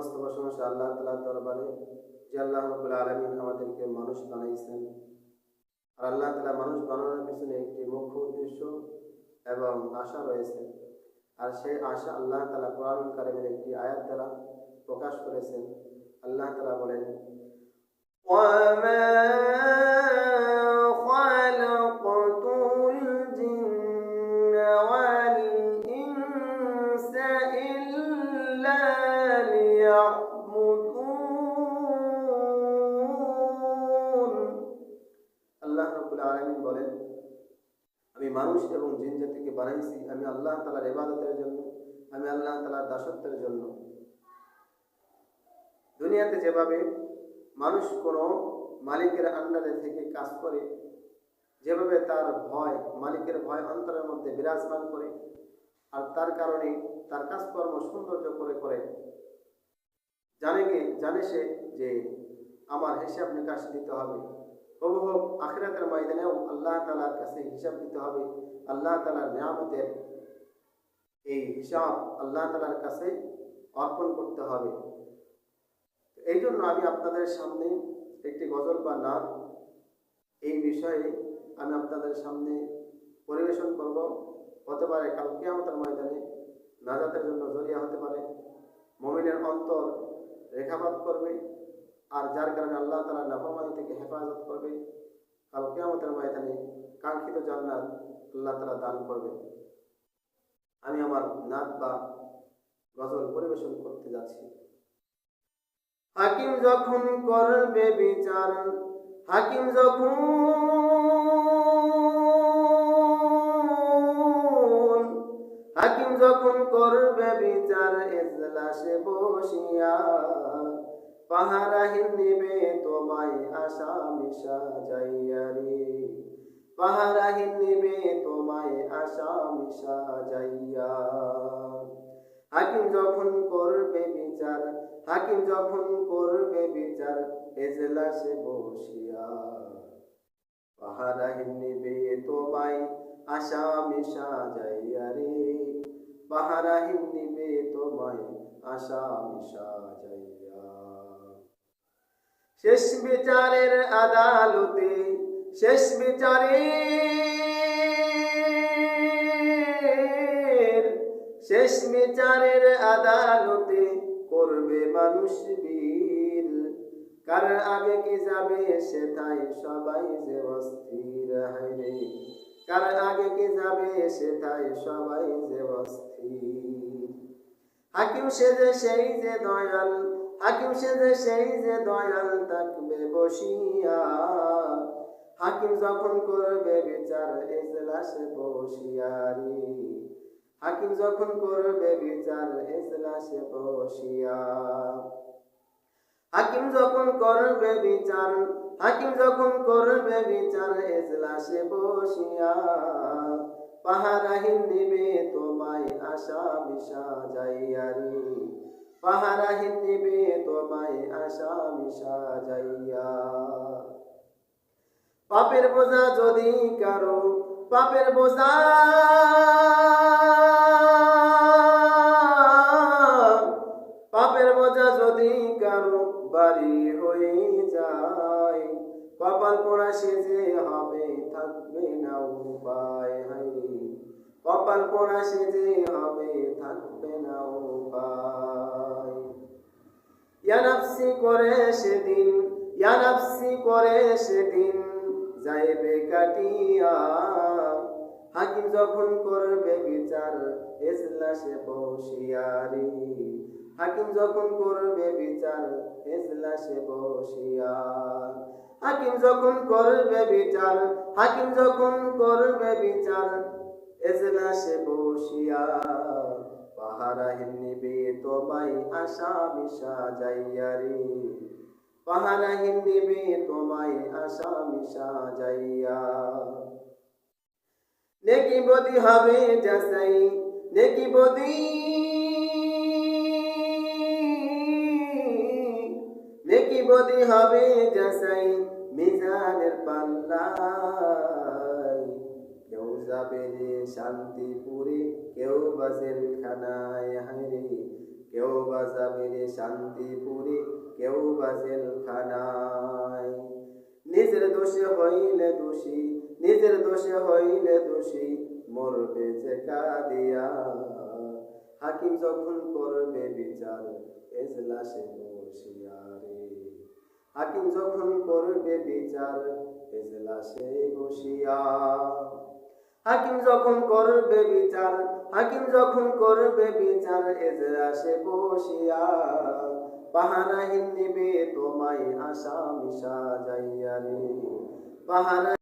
সমস্ত প্রশংসা আল্লাহ তাআলার দরবারে, যে আল্লাহ রাব্বুল আলামিন আমাদেরকে মানুষ বানাইছেন। আর আল্লাহ তাআলা মানুষ বানানোর পিছনে একটি মুখ্য উদ্দেশ্য এবং আশা রয়েছে। আর সেই আশা আল্লাহ তাআলা কোরআনুল কারীমের একটি আয়াত দ্বারা প্রকাশ করেছেন। আল্লাহ তাআলা বলেন, ওয়ামা খালাকাতুল জিন্না ওয়াল ইনসা ইল্লা লিয়াবুদুন। আল্লাহ রাব্বুল আলামিন বলেন, আমি মানুষ এবং জিন জাতিকে বানাইছি আমি আল্লাহ তাআলার ইবাদতের জন্য, আমি আল্লাহ তাআলার দাসত্বের জন্য। দুনিয়াতে যেভাবে মানুষ কোনো মালিকের আন্ডারে থেকে কাজ করে, যেভাবে তার ভয়, মালিকের ভয় অন্তরের মধ্যে বিরাজমান করে, আর তার কারণে তার কাজকর্ম সৌন্দর্য করে করে জানে সে যে আমার হিসাব নিকাশ দিতে হবে। প্রভু হোক আখিরাতের ময়দানেও আল্লাহ তাআলার কাছে হিসাব দিতে হবে। আল্লাহ তাআলার নিয়ামতের এই হিসাব আল্লাহ তাআলার কাছে অর্পণ করতে হবে। এই জন্য আমি আপনাদের সামনে একটি গজল বা নাত এই বিষয়ে আমি আপনাদের সামনে পরিবেশন করব। হতে পারে কাল কিয়ামতের ময়দানে নাজাতের জন্য জরিয়া হতে পারে, মুমিনের অন্তর রেখাপাত করবে, আর যার কারণে আল্লাহ তাআলার নাফরমানি থেকে হেফাজত করবে। কাল কিয়ামতের ময়দানে কাঙ্ক্ষিত জান্নাত আল্লাহ তাআলা দান করবে। আমি আমার নাত বা গজল পরিবেশন করতে যাচ্ছি। হাকিম যখন করবে বিচার, হাকিম যখন করবে বিচার, এজলাসে বসিয়া পাহারাহীন নিবে তোমায় আসামি সাজাইয়া রে, পাহারাহীন নিবে তোমায় আসামি সাজাইয়া। হাকিম যখন করবে বিচার, হাকিম যখন করবে বিচার, এজলাসে বসিয়া পাহারাহীন নিবে তোমায় আসামি সাজাইয়া রে, পাহারাহীন নিবে তোমায় আসামি সাজাইয়া। শেষ বিচারের আদালতে, শেষ বিচারের আদালতে করবে মানুষ বীর, কার আগে কি যাবে সেটাই সবাই যে অস্থির। হায়রে কার আগে কি যাবে সেটাই সবাই যে অস্থির। হাকিম সেজে সেই যে দয়াল, হাকিম সেজে সেই যে দয়াল থাকবে বসিয়া, হাকিম যখন করবে বিচার এজলাসে বসিয়া রে, হাকিম যখন করবে বিচার এজলাসে বসিয়া। হাকিম যখন করবে বিচার, হাকিম যখন করবে বিচার এজলাসে বসিয়া, পাহারাহীন নিবে তোমায় আসামি সাজাইয়া রে, পাহারাহীন নিবে তোমায় আসামি সাজাইয়া। পাপের বোঝা যদি কারো, পাপের বোঝা, পাপের বোঝা যদি কারো বাড়ি হয়ে যায়, কপাল পোড়া সেজে হবে থাকবে না উপায়। হায়রে কপাল পোড়া সেজে হবে থাকবে না উপায়। ইয়া নাফসি করে সেদিন, ইয়া নাফসি করে সেদিন যাইবে কাটিয়া, হাকিম যখন করবে বিচার এজলাসে বসিয়া রে, হাকিম যখন করবে বিচার এজলাসে বসিয়া। হাকিম যখন করবে বিচার, হাকিম যখন করবে বিচার এজলাসে বসিয়া, পাহারাহীন নিবে তোমায় আসামি সাজাইয়া রে, পাহারাহীন নিবে তোমায় আসামি সাজাইয়া। নেকি বদি হবে যাচাই, নেকি বদি, নেকি বদি হবে যাচাই মিজানের পাল্লায়। কেউ যাবে রে শান্তিপুরে, কেউ বা জেলখানায়। হায়রে কেউ বা যাবে রে শান্তিপুরে, কেউ বা জেলখানায়। নিজের দোষে হইলে দোষী, নিজের দোষে হইলে দোষী, মরবে যে কাঁদিয়া। হাকিম যখন করবে বিচার, এজলাসে বসিয়া রে। হাকিম যখন করবে বিচার, এজলাসে বসিয়া। হাকিম যখন করবে বিচার, হাকিম যখন করবে বিচার, এজলাসে বসিয়া। পাহারাহীন নিবে তোমায় আসামি সাজাইয়া রে। পাহারা